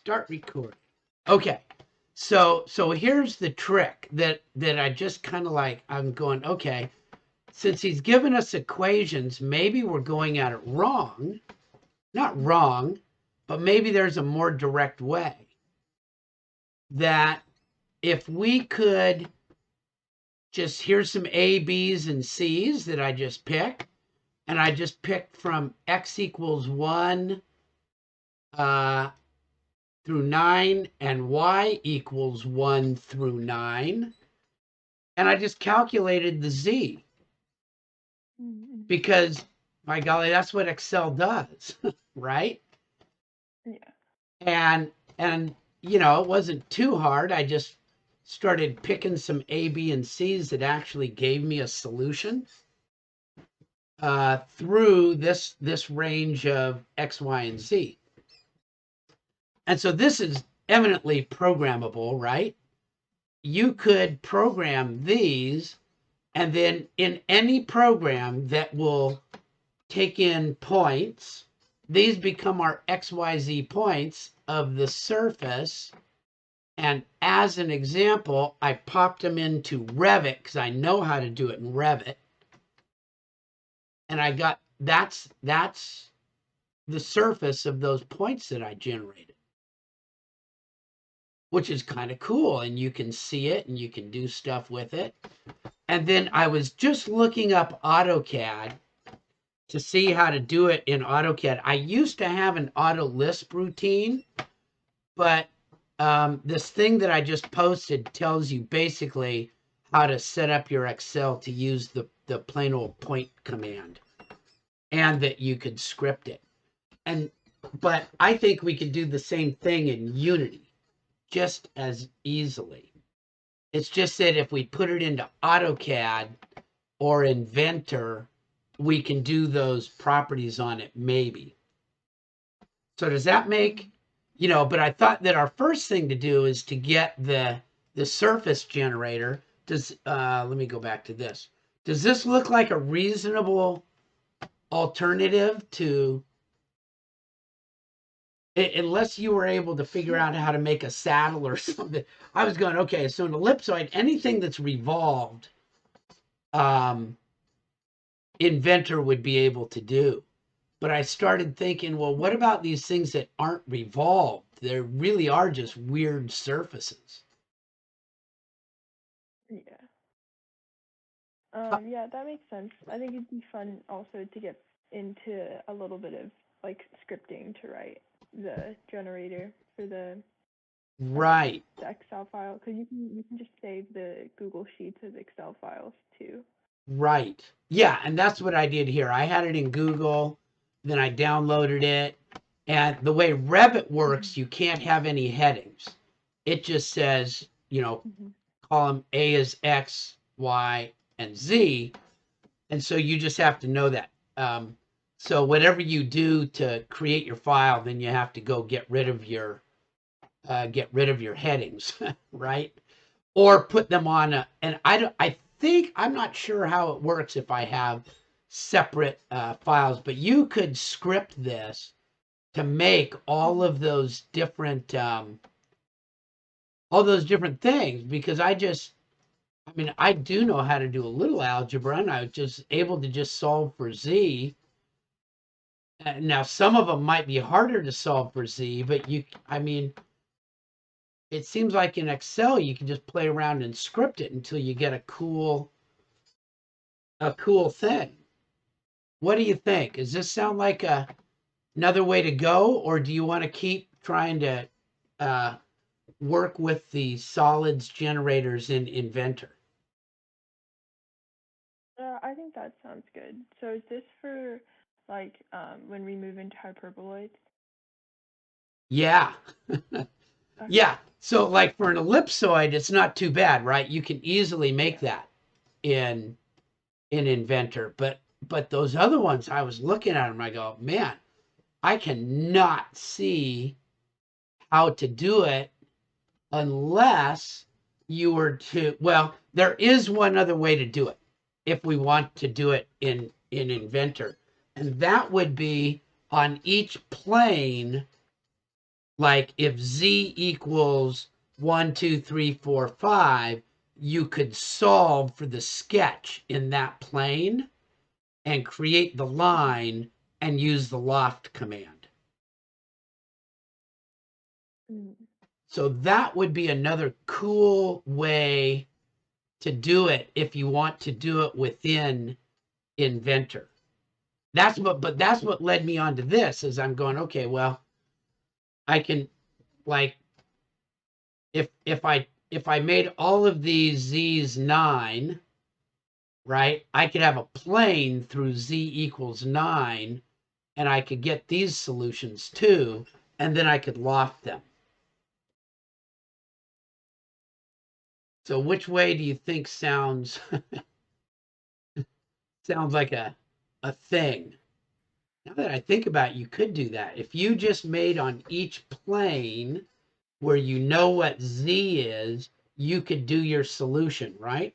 Start recording. Okay. So here's the trick that I just kind of like, I'm going, okay, since he's given us equations, maybe we're going at it wrong. Not wrong, but maybe there's a more direct way. That if we could just, here's some A, B's, and C's that I just picked. And I just picked from x equals 1 through 9 and y equals 1 through 9. And I just calculated the z because, my golly, that's what Excel does, right? Yeah. And you know, it wasn't too hard. I just started picking some A, B, and C's that actually gave me a solution through this range of X, Y, and Z. And so this is eminently programmable, right? You could program these, and then in any program that will take in points, these become our XYZ points of the surface. And as an example, I popped them into Revit because I know how to do it in Revit. And I got, that's the surface of those points that I generated, which is kind of cool. And you can see it and you can do stuff with it. And then I was just looking up AutoCAD to see how to do it in AutoCAD. I used to have an auto lisp routine, but this thing that I just posted tells you basically how to set up your Excel to use the plain old point command, and that you could script it. But I think we could do the same thing in Unity just as easily. It's just that if we put it into AutoCAD or Inventor, we can do those properties on it, maybe. So does that make, you know, but I thought that our first thing to do is to get the surface generator. Does let me go back to this. Does this look like a reasonable alternative to, unless you were able to figure out how to make a saddle or something? I was going, okay, so an ellipsoid, anything that's revolved, um, Inventor would be able to do. But I started thinking, well, what about these things that aren't revolved? They really are just weird surfaces. Yeah. Yeah, that makes sense. I think it'd be fun also to get into a little bit of like scripting to write the generator for Right, the Excel file, because you can just save the Google Sheets as Excel files too. right. Yeah, and that's what I did here. I had it in Google, then I downloaded it. And the way Revit works, you can't have any headings. It just says, you know, Mm-hmm. column A is X, Y, and Z. And so you just have to know that. So whatever you do to create your file, then you have to go get rid of your headings, right? Or put them on and I think, I'm not sure how it works if I have separate files, but you could script this to make all those different things, because I mean, I do know how to do a little algebra, and I was just able to just solve for Z. Now, some of them might be harder to solve for Z, but I mean, it seems like in Excel, you can just play around and script it until you get a cool thing. What do you think? Does this sound like another way to go, or do you want to keep trying to uh, work with the solids generators in Inventor? I think that sounds good. So is this for like when we move into hyperboloids? Yeah. Okay. Yeah. So like for an ellipsoid, it's not too bad, right? You can easily make Yeah. that in Inventor. But those other ones, I was looking at them, I go, man, I cannot see how to do it unless you were to, well, there is one other way to do it if we want to do it in Inventor. And that would be on each plane, Like if Z equals 1, 2, 3, 4, 5, you could solve for the sketch in that plane and create the line and use the loft command. So that would be another cool way to do it if you want to do it within Inventor. But that's what led me on to this is I'm going, okay, well, I can like if I made all of these Z's 9, right? I could have a plane through Z equals 9 and I could get these solutions too, and then I could loft them. So which way do you think sounds sounds like a thing? Now that I think about it, you could do that. If you just made on each plane where you know what Z is, you could do your solution, right?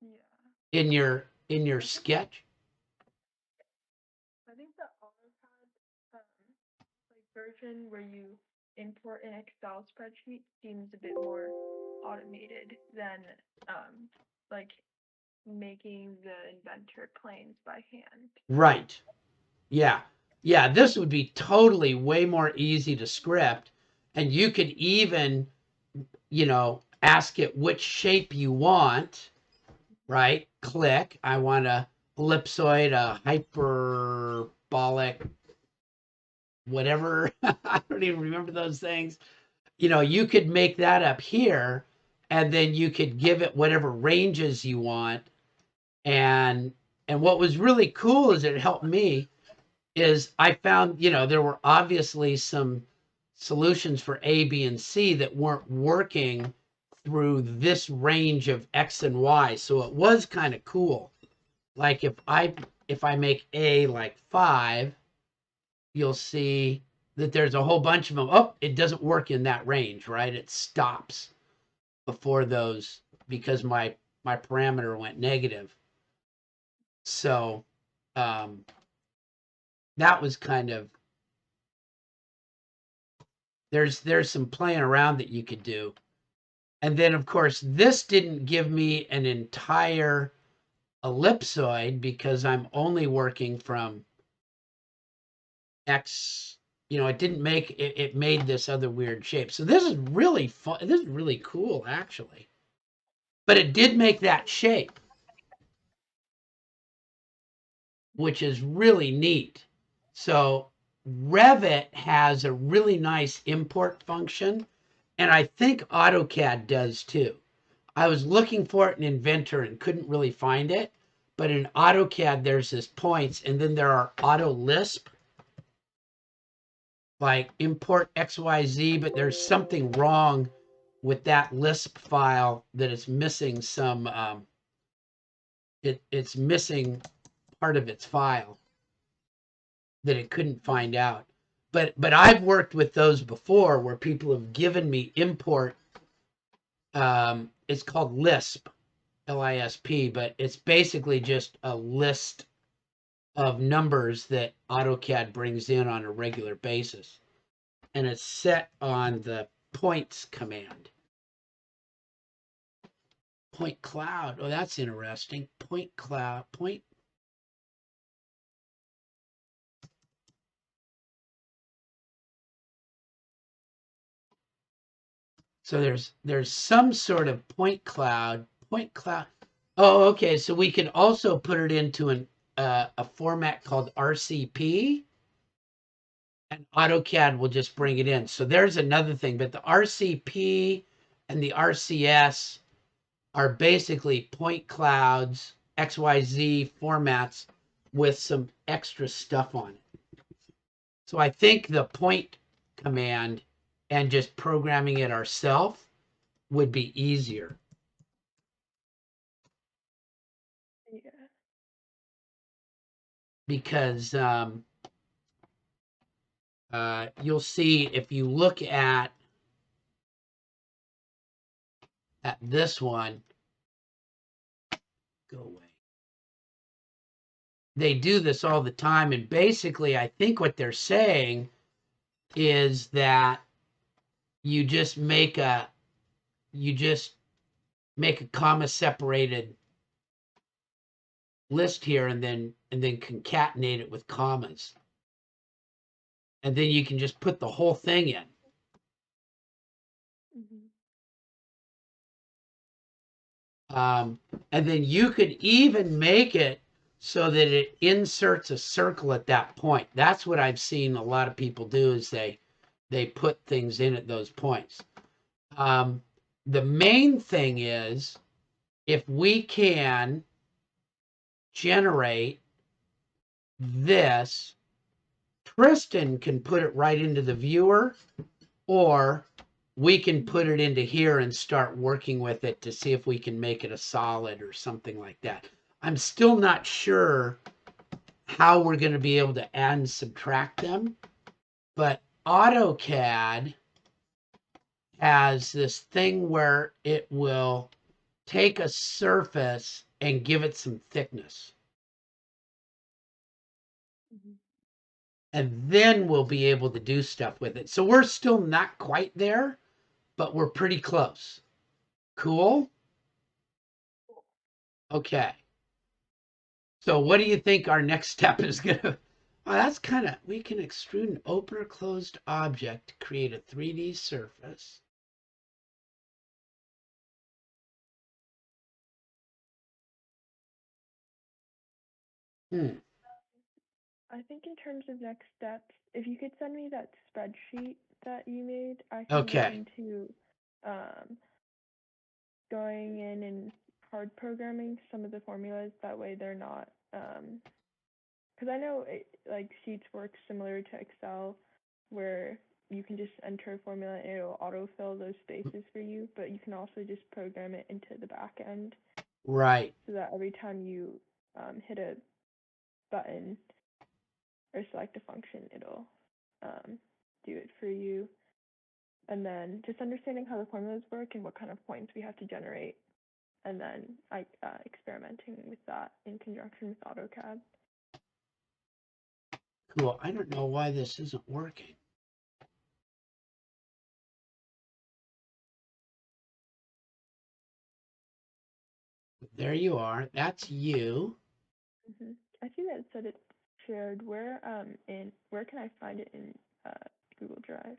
Yeah. In your sketch. I think the AutoCAD version where you import an Excel spreadsheet seems a bit more automated than like making the inventor planes by hand. Right. Yeah. Yeah, this would be totally way more easy to script. And you could even, ask it which shape you want, right? Click. I want a ellipsoid, a hyperbolic, whatever. I don't even remember those things. You could make that up here and then you could give it whatever ranges you want. And what was really cool is it helped me is I found, there were obviously some solutions for A, B, and C that weren't working through this range of X and Y. So it was kind of cool. Like if I make A like 5, you'll see that there's a whole bunch of them. Oh, it doesn't work in that range, right? It stops before those because my parameter went negative. So that was kind of there's some playing around that you could do. And then of course this didn't give me an entire ellipsoid because I'm only working from X, it didn't make it, it made this other weird shape. So this is really fun. This is really cool actually. But it did make that shape, which is really neat. So Revit has a really nice import function, and I think AutoCAD does too. I was looking for it in Inventor and couldn't really find it, but in AutoCAD there's this points, and then there are auto Lisp, like import XYZ, but there's something wrong with that Lisp file that it's missing some it's missing part of its file that it couldn't find out. But I've worked with those before where people have given me import. It's called Lisp, LISP, but it's basically just a list of numbers that AutoCAD brings in on a regular basis, and it's set on the points command. Point cloud. Oh, that's interesting. Point cloud. Point. So there's some sort of point cloud. Point cloud. Oh, okay. So we can also put it into a format called RCP, and AutoCAD will just bring it in. So there's another thing. But the RCP and the RCS are basically point clouds, XYZ formats with some extra stuff on it. So I think the point command and just programming it ourselves would be easier. Yeah. Because you'll see if you look at this one, go away. they do this all the time. And basically, I think what they're saying is that you just make a comma separated list here and then concatenate it with commas. And then you can just put the whole thing in. And then you could even make it so that it inserts a circle at that point. That's what I've seen a lot of people do, is they put things in at those points. The main thing is, if we can generate this, Tristan can put it right into the viewer, or we can put it into here and start working with it to see if we can make it a solid or something like that. I'm still not sure how we're going to be able to add and subtract them, but AutoCAD has this thing where it will take a surface and give it some thickness. And then we'll be able to do stuff with it. So we're still not quite there, but we're pretty close. Cool? Okay. So what do you think our next step is going to... Oh, that's kind of... We can extrude an open or closed object to create a 3D surface. I think in terms of next steps, if you could send me that spreadsheet that you made, I can look into going in and hard programming some of the formulas. That way they're not, because I know like Sheets works similar to Excel, where you can just enter a formula and it'll autofill those spaces for you, but you can also just program it into the back end. Right. So that every time you hit a button or select a function, it'll do it for you. And then just understanding how the formulas work and what kind of points we have to generate, and then experimenting with that in conjunction with AutoCAD. Cool. I don't know why this isn't working. There you are. That's you. I see that it said it's shared. Where can I find it in Google Drive?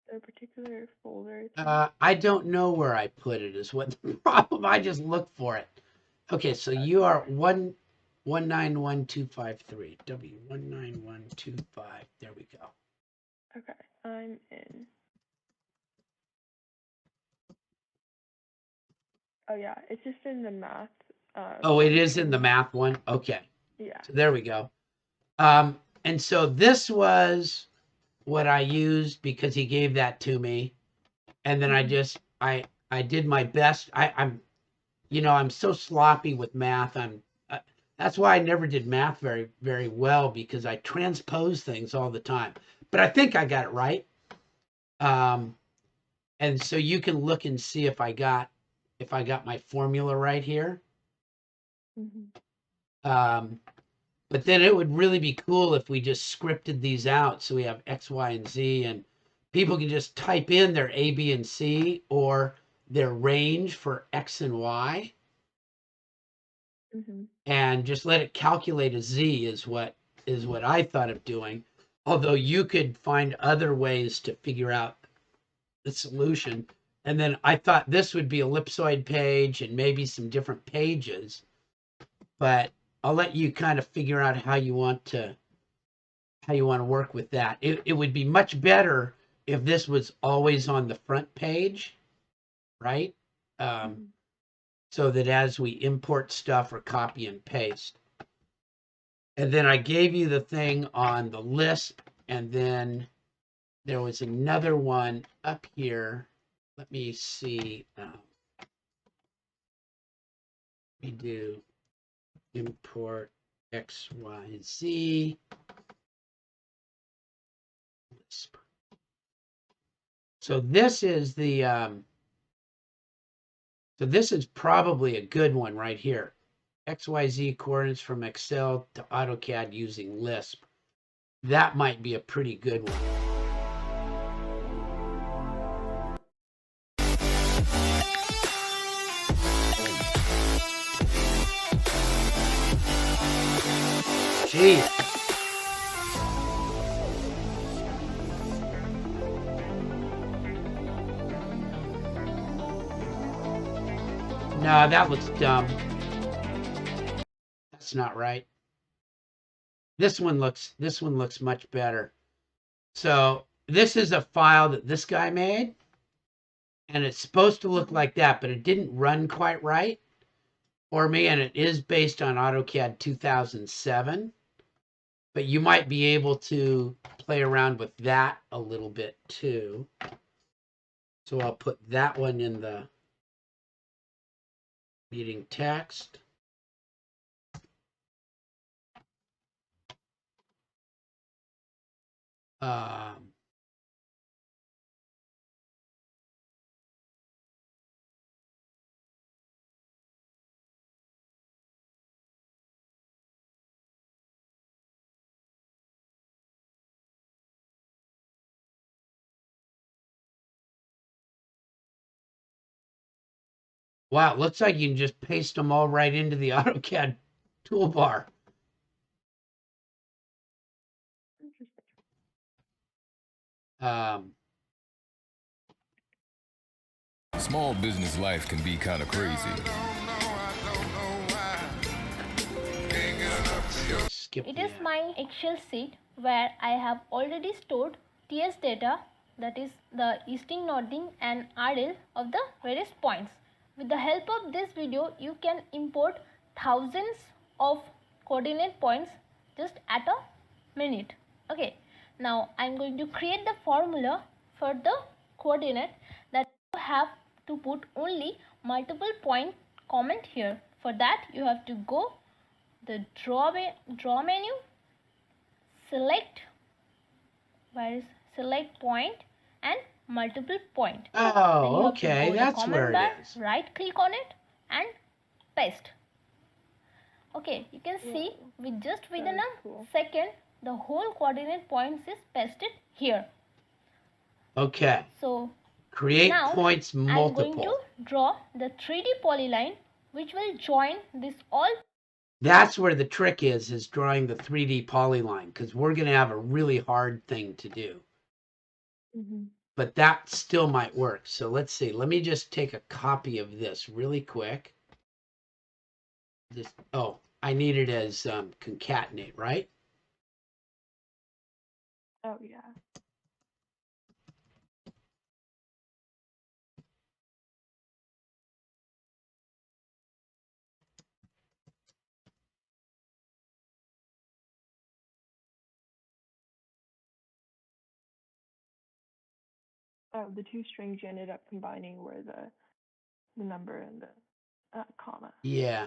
Is there a particular folder? I don't know where I put it is what the problem. I just look for it. Okay, so you are 191253. W191253. There we go. Okay, I'm in. Oh yeah, it's just in the math. Oh, it is in the math one. Okay. Yeah. So there we go. And so this was what I used because he gave that to me, and then I did my best. I'm so sloppy with math. That's why I never did math very well, because I transpose things all the time. But I think I got it right. And so you can look and see if I got my formula right here. But then it would really be cool if we just scripted these out, so we have X, Y, and Z, and people can just type in their A, B, and C, or their range for X and Y, and just let it calculate a Z is what I thought of doing. Although you could find other ways to figure out the solution. And then I thought this would be ellipsoid page and maybe some different pages, but I'll let you kind of figure out how you want to work with that. It would be much better if this was always on the front page, right? So that as we import stuff or copy and paste. And then I gave you the thing on the Lisp, and then there was another one up here. Let me see. We do import X, Y, Z. Lisp. So this is the So this is probably a good one right here. XYZ coordinates from Excel to AutoCAD using Lisp. That might be a pretty good one. Gee. No, that looks dumb. That's not right. This one looks much better. So this is a file that this guy made, and it's supposed to look like that, but it didn't run quite right for me, and it is based on AutoCAD 2007. But you might be able to play around with that a little bit too. So I'll put that one in the meeting text. Um, wow, it looks like you can just paste them all right into the AutoCAD toolbar. Interesting. Small business life can be kind of crazy. Skip It the is my Excel sheet where I have already stored TS data, that is the easting, northing and RL of the various points. With the help of this video, you can import thousands of coordinate points just at a minute. Okay, now I am going to create the formula for the coordinate that you have to put only multiple point comment here. For that you have to go the draw menu, select point and multiple point. Then you Oh, have to okay, go the that's comment where bar, it is. right click on it and paste. Okay, you can see with just within a cool. second the whole coordinate points is pasted here. Okay, So create now points I am going multiple. to draw the 3D polyline which will join this all. That's where the trick is drawing the 3D polyline, because we're going to have a really hard thing to do. Mm-hmm. But that still might work. So let's see. Let me just take a copy of this really quick. I need it as concatenate, right? Oh yeah. Oh, the two strings you ended up combining were the number and the comma. Yeah.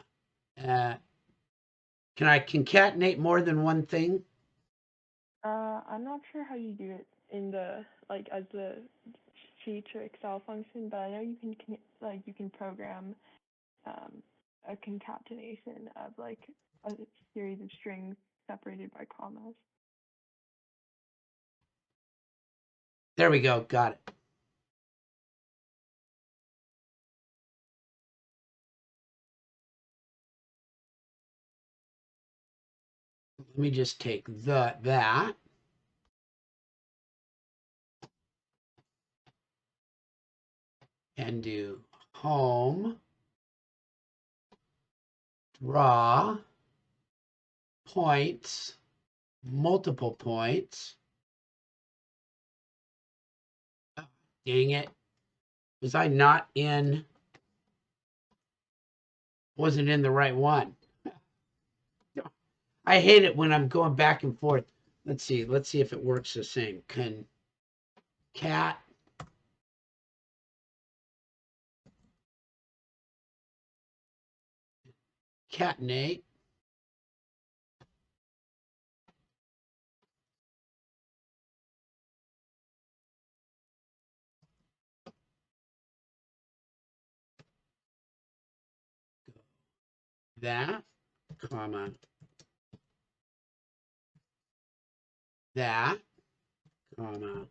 Can I concatenate more than one thing? I'm not sure how you do it in the as the sheet or Excel function, but I know you can program a concatenation of a series of strings separated by commas. There we go. Got it. Let me just take that. And do home, draw, points, multiple points. Oh, dang it. Was I not in? Wasn't in the right one. I hate it when I'm going back and forth. Let's see if it works the same. Catenate. that, comma, that, comma,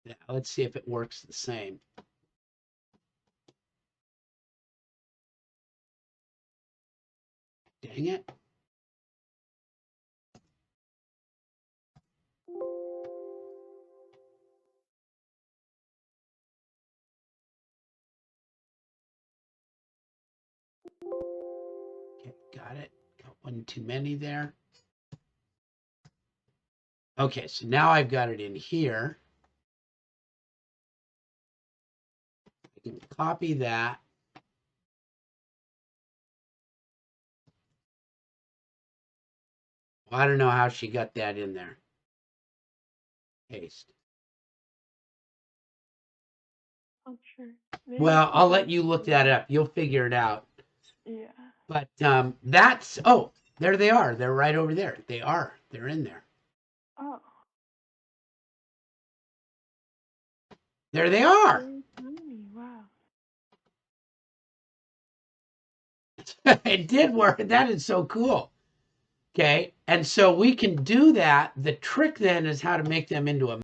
that. Let's see if it works the same. Dang it. Okay, got it. Got one too many there. Okay, so now I've got it in here. I can copy that. Well, I don't know how she got that in there. Paste. I'm sure. Maybe Well, I'll because let you look that up. You'll figure it out. Yeah. But that's, oh, there they are. They're right over there. They are. They're in there. Oh. There they are. Very tiny. Wow. It did work. That is so cool. Okay. And so we can do that. The trick then is how to make them into a